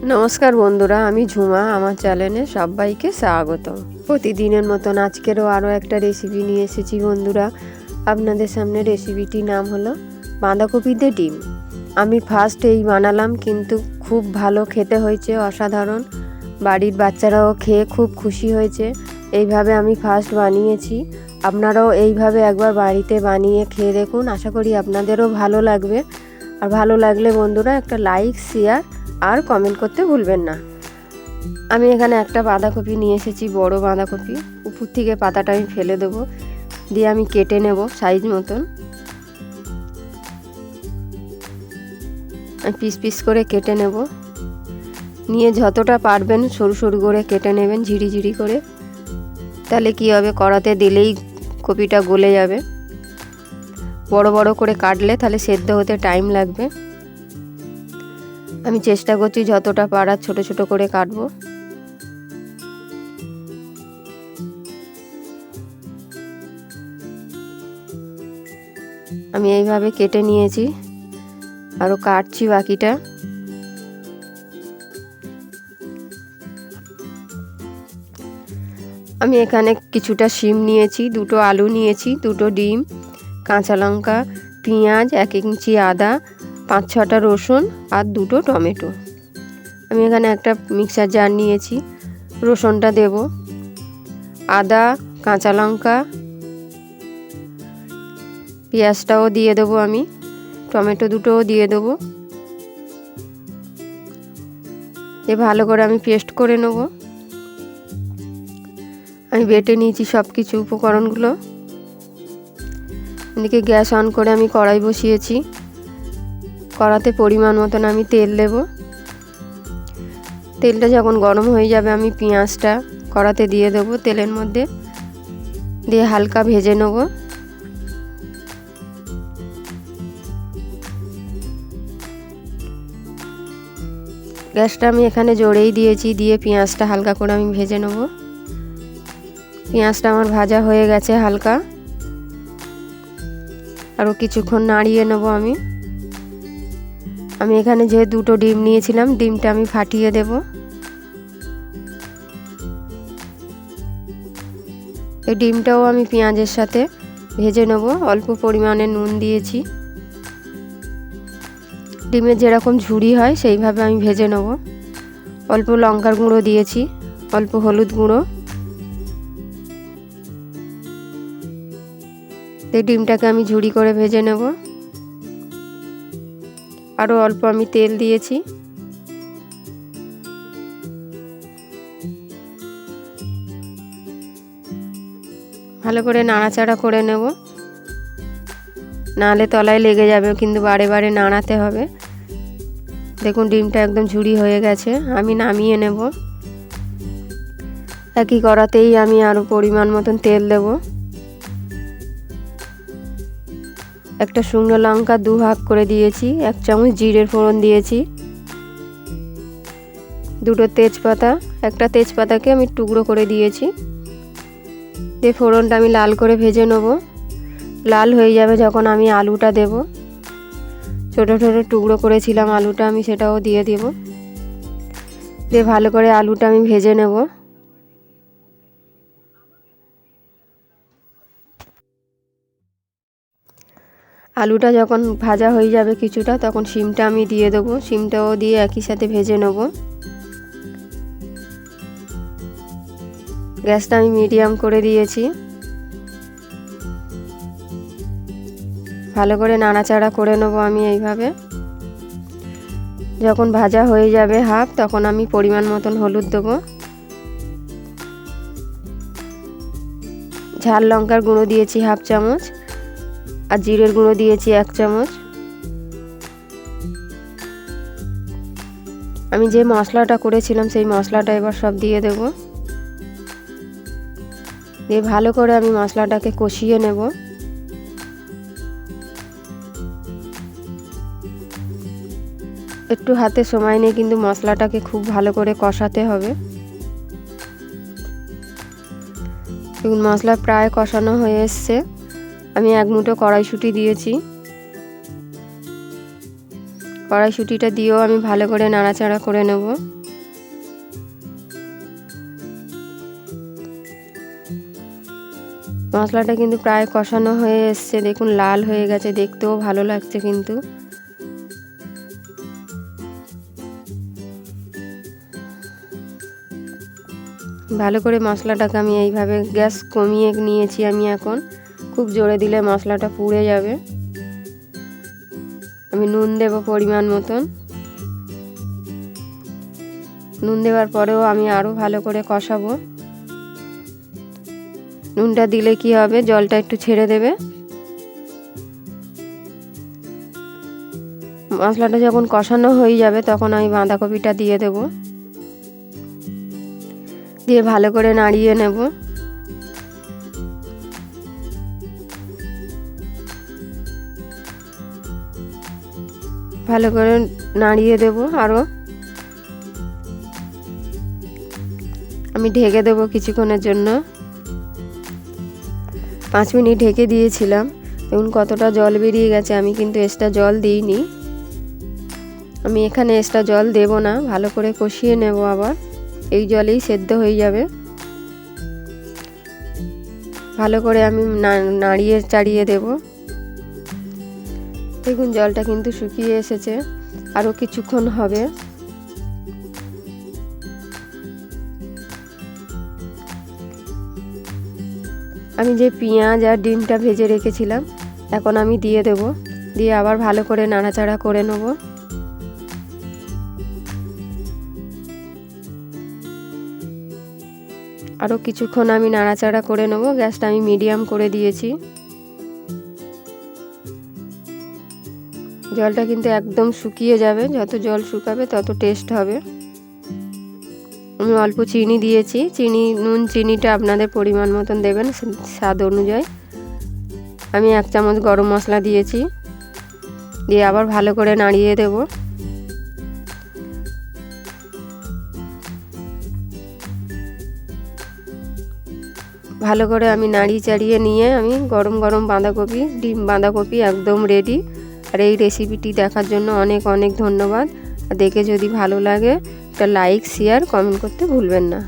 নমস্কার বন্ধুরা, আমি ঝুমা। আমার চ্যানেলে সবাইকে স্বাগত। প্রতিদিনের মতন আজকেরও আরও একটা রেসিপি নিয়ে এসেছি বন্ধুরা আপনাদের সামনে। রেসিপিটির নাম হলো বাঁধাকপি দিয়ে ডিম। আমি ফার্স্ট এই বানালাম, কিন্তু খুব ভালো খেতে হয়েছে, অসাধারণ। বাড়ির বাচ্চারাও খেয়ে খুব খুশি হয়েছে। এইভাবে আমি ফার্স্ট বানিয়েছি। আপনারাও এইভাবে একবার বাড়িতে বানিয়ে খেয়ে দেখুন, আশা করি আপনাদেরও ভালো লাগবে। আর ভালো লাগলে বন্ধুরা একটা লাইক, শেয়ার আর কমেন্ট করতে ভুলবেন না। আমি এখানে একটা বাঁধাকপি নিয়ে এসেছি, বড় বাঁধাকপি। উপর থেকে পাতাটা আমি ফেলে দেবো, দিয়ে আমি কেটে নেব সাইজ মতন। আমি পিস পিস করে কেটে নেব। নিয়ে যতটা পারবেন সরু সরু করে কেটে নেবেন, ঝিরি করে। তাহলে কি হবে, কড়াতে দিলেই কপিটা গলে যাবে। বড় বড় করে কাটলে তাহলে সেদ্ধ হতে টাইম লাগবে। আমি চেষ্টা করছি যতটা পারার ছোট ছোট করে কাটবো। আমি এইভাবে কেটে নিয়েছি, আরও কাটছি বাকিটা। আমি এখানে কিছুটা শিম নিয়েছি, দুটো আলু নিয়েছি, দুটো ডিম, কাঁচা লঙ্কা, পেঁয়াজ, 1 ইঞ্চি আদা, 5-6টা রসুন আর দুটো টমেটো। আমি এখানে একটা মিক্সার জার নিয়েছি। রসুনটা দেব, আদা, কাঁচা লঙ্কা, পেঁয়াজটাও দিয়ে দেবো আমি, টমেটো দুটোও দিয়ে দেবো। ভালো করে আমি পেস্ট করে নেব। আমি বেটে নিয়েছি সব কিছু উপকরণগুলো। এদিকে গ্যাস অন করে আমি কড়াই বসিয়েছি। কড়াতে পরিমাণ মতন আমি তেল দেব। তেলটা যখন গরম হয়ে যাবে আমি পেঁয়াজটা কড়াতে দিয়ে দেবো তেলের মধ্যে, দিয়ে হালকা ভেজে নেব। গ্যাসটা আমি এখানে জোরেই দিয়েছি, দিয়ে পেঁয়াজটা হালকা করে আমি ভেজে নেব। পেঁয়াজটা আমার ভাজা হয়ে গেছে হালকা, আরও কিছুক্ষণ নাড়িয়ে নেব আমি। এখানে যে দুটো ডিম নিয়েছিলাম, ডিমটা আমি ফাটিয়ে দেব। এই ডিমটাও আমি পেঁয়াজের সাথে ভেজে নেব। অল্প পরিমাণে নুন দিয়েছি, ডিমের যেরকম ঝুরি হয় সেইভাবে আমি ভেজে নেব। অল্প লঙ্কার গুঁড়ো দিয়েছি, অল্প হলুদ গুঁড়ো। এই ডিমটাকে আমি ঝুরি করে ভেজে নেব। আরও অল্প আমি তেল দিয়েছি। ভালো করে নাড়াচাড়া করে নেব, নাহলে তলায় লেগে যাবে, কিন্তু বারে বারে নাড়াতে হবে। দেখুন ডিমটা একদম ঝুরি হয়ে গেছে, আমি নামিয়ে নেব। একই কড়াতেই আমি আরও পরিমাণ মতন তেল দেব। একটা শুকনো লঙ্কা 2 ভাগ করে দিয়েছি, 1 চামচ জিরের ফোড়ন দিয়েছি, দুটো তেজপাতা, একটা তেজপাতাকে আমি টুকরো করে দিয়েছি। দিয়ে ফোড়নটা আমি লাল করে ভেজে নেব। লাল হয়ে যাবে যখন আমি আলুটা দেব। ছোট ছোট টুকরো করেছিলাম আলুটা, আমি সেটাও দিয়ে দেব। দিয়ে ভালো করে আলুটা আমি ভেজে নেব। আলুটা যখন ভাজা হয়ে যাবে কিছুটা, তখন শিমটা আমি দিয়ে দেবো। শিমটাও দিয়ে একই সাথে ভেজে নেব। গ্যাসটা আমি মিডিয়াম করে দিয়েছি। ভালো করে নাড়াচাড়া করে নেব আমি এইভাবে। যখন ভাজা হয়ে যাবে হাফ, তখন আমি পরিমাণ মতন হলুদ দেবো। ঝাল লঙ্কার গুঁড়ো দিয়েছি 1/2 চামচ, আর জিরের গুঁড়ো দিয়েছি 1 চামচ। আমি যে মশলাটা করেছিলাম সেই মশলাটা এবার সব দিয়ে দেব। দিয়ে ভালো করে আমি মশলাটাকে কষিয়ে নেব। একটু হাতে সময় নিয়ে কিন্তু মশলাটাকে খুব ভালো করে কষাতে হবে। দেখুন মশলা প্রায় কষানো হয়ে এসছে। আমি 1 মুঠো কড়াইশুঁটি দিয়েছি, কড়াইশুঁটিটা দিয়েও আমি ভালো করে নাড়াচাড়া করে নেব। মশলাটা কিন্তু প্রায় কষানো হয়ে এসছে, দেখুন লাল হয়ে গেছে, দেখতেও ভালো লাগছে। কিন্তু ভালো করে মশলাটাকে আমি এইভাবে গ্যাস কমিয়ে নিয়েছি। আমি এখন খুব জোরে দিলে মশলাটা পুড়ে যাবে। আমি নুন দেব পরিমাণ মতন। নুন দেওয়ার পরেও আমি আরও ভালো করে কষাবো। নুনটা দিলে কি হবে, জলটা একটু ছেড়ে দেবে। মশলাটা যখন কষানো হয়ে যাবে তখন আমি বাঁধাকপিটা দিয়ে দেব, দিয়ে ভালো করে নাড়িয়ে নেব। ভালো করে নাড়িয়ে দেব। আরও আমি ঢেকে দেব কিছুক্ষণের জন্য। 5 মিনিট ঢেকে দিয়েছিলাম। দেখুন কতটা জল বেরিয়ে গেছে। আমি কিন্তু এক্সট্রা জল দিইনি, আমি এখানে এক্সট্রা জল দেব না। ভালো করে কষিয়ে নেব, আবার এই জলেই সেদ্ধ হয়ে যাবে। ভালো করে আমি নাড়িয়ে চাড়িয়ে দেব। দেখুন জলটা কিন্তু শুকিয়ে এসেছে, আরও কিছুক্ষণ হবে। আমি যে পেঁয়াজ আর ডিমটা ভেজে রেখেছিলাম এখন আমি দিয়ে দেব, দিয়ে আবার ভালো করে নাড়াচাড়া করে নেব। আরও কিছুক্ষণ আমি নাড়াচাড়া করে নেব। গ্যাসটা আমি মিডিয়াম করে দিয়েছি। জলটা কিন্তু একদম শুকিয়ে যাবে, যত জল শুকাবে তত টেস্ট হবে। আমি অল্প চিনি দিয়েছি, নুন চিনিটা আপনাদের পরিমাণ মতন দেবেন স্বাদ অনুযায়ী। আমি 1 চামচ গরম মশলা দিয়েছি, দিয়ে আবার ভালো করে নাড়িয়ে দেব। ভালো করে আমি নাড়িয়ে চাড়িয়ে নিয়ে আমি গরম গরম ডিম বাঁধাকপি একদম রেডি। আর এই রেসিপিটি দেখার জন্য অনেক অনেক ধন্যবাদ। দেখে যদি ভালো লাগে একটা লাইক, শেয়ার, কমেন্ট করতে ভুলবেন না।